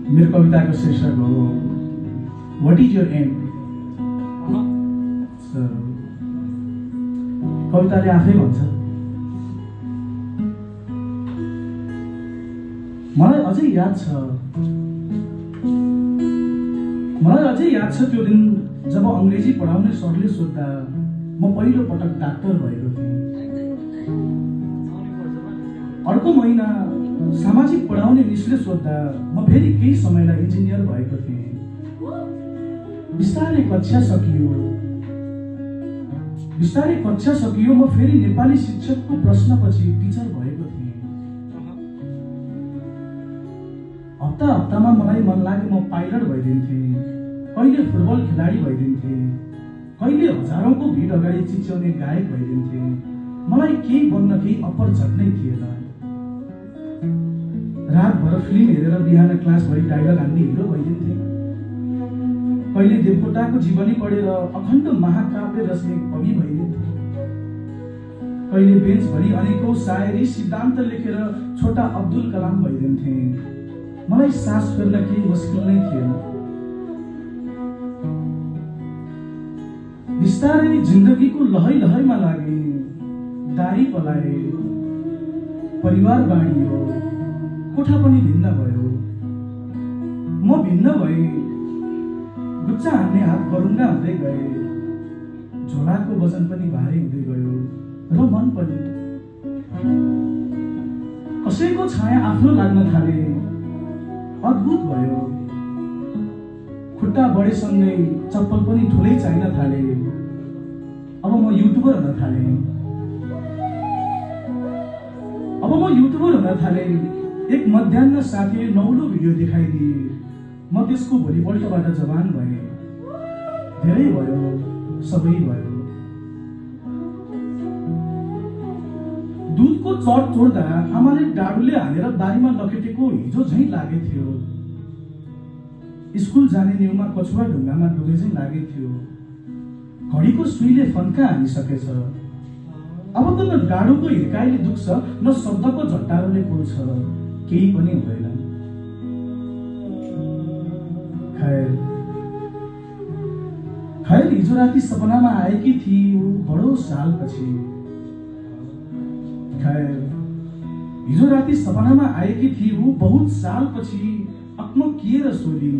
मेरो कविताको शीर्षक हो व्हाट इज योर एम। कविताले आफै भन्छ, मलाई अझै याद छ त्यो दिन जब अंग्रेजी पढाउने सरले सोध्दा म पहिलो पटक डाक्टर भएको थिएँ। अर्को महिना सामाजिक पढाउने मिसले सोध्दा म फेरि केही समयलाई इन्जिनियर भएको थिएँ। बिस्तारै कक्षा सकियो, म फेरि नेपाली शिक्षकको प्रश्नपछि टिचर भएको थिएँ। हप्तामा मलाई मन लागे म पाइलट भइदिन्थेँ, कहिले फुटबल खेलाडी भइदिन्थेँ, कहिले हजारौंको भिड अगाडि चिच्याउने गायक भइदिन्थेँ। मलाई केही बन्न केही अप्पर झट्नै थिएन। रातभर फिल्म हेरेर बिहान क्लासभरि डायलग हान्ने हिरो भइदिन्थे। कहिले देवकोटाको जीवनी पढेर अखण्ड महाकाव्य रच्ने कवि भइदिन्थे। कहिले बेन्चभरि अनेकौं शायरी सिद्धान्त लेखेर छोटा अब्दुल कलाम भइदिन्थे। मलाई सास फेर्न केही मुस्किल नै थिएन। बिस्तारै जिन्दगीको लहैमा लागे, दारी पलाए, परिवार बाँडियो, कोठा पनि भिन्न भयो। म भिन्न भए, गुच्चा हान्ने हात गरुङ्गा हुँदै गए, झोलाको वजन पनि भारी हुँदै गयो र मन पनि। कसैको छाया आफ्नो लाग्न थाले, अद्भुत भयो। खुट्टा बढेसँगै चप्पल पनि ठुलै चाहिन थाले। अब म युट्युबर हुन थाले। एक मध्याह्न साथीले नौलो भिडियो देखाइदिए। म त्यसको भोलिपल्टबाट जवान भएँ। धेरै भयो, सबै भयो। दुधको चट तोड्दा आमाले डाडुले हालेर बारीमा लखेटेको हिजो झैं लागे थियो। स्कुल जाने न्युमा कछुवा ढुङ्गामा डुबे झैं लागे थियो। घडीको सुईले फन्का हानिसकेछ। अब त न डाडुको हिर्काइले दुख्छ, न शब्दको झट्टारोले पोल्छ, केही पनि हुँदैन। खैर हिजो राति सपनामा आएकी थिई ऊ बडो सालपछि। बहुत सालपछि आफ्नो किएर सोधी,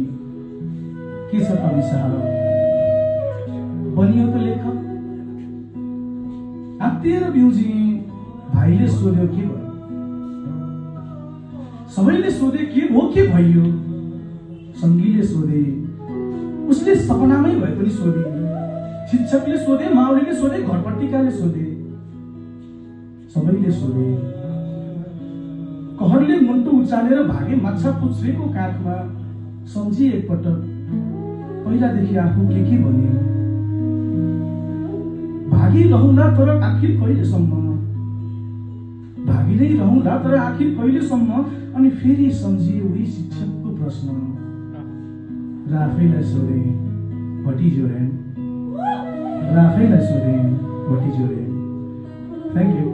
के छ कवि साहब, बनियो त लेखक। आत्तिएर बिउजी भाइले सोध्यो के भयो। सबैले सोधे के भो के भइयो। सङ्गीले सोधे, उसले सपनामै भए पनि सोधे। शिक्षकले सोधे, माउलीले सोधे, घरपट्टिकाले सोधे, सबैले सोधे। कहरले मुन्टो उचालेर भागे माछा पुच्छ्रेको काखमा। सम्झी एकपटक पहिलादेखि आफू के भने। भागी रहँला तर आखिर कहिलेसम्म। अनि फेरि सम्झिए उही शिक्षकको प्रश्न। र आफैलाई सोधे what is your aim. Thank you.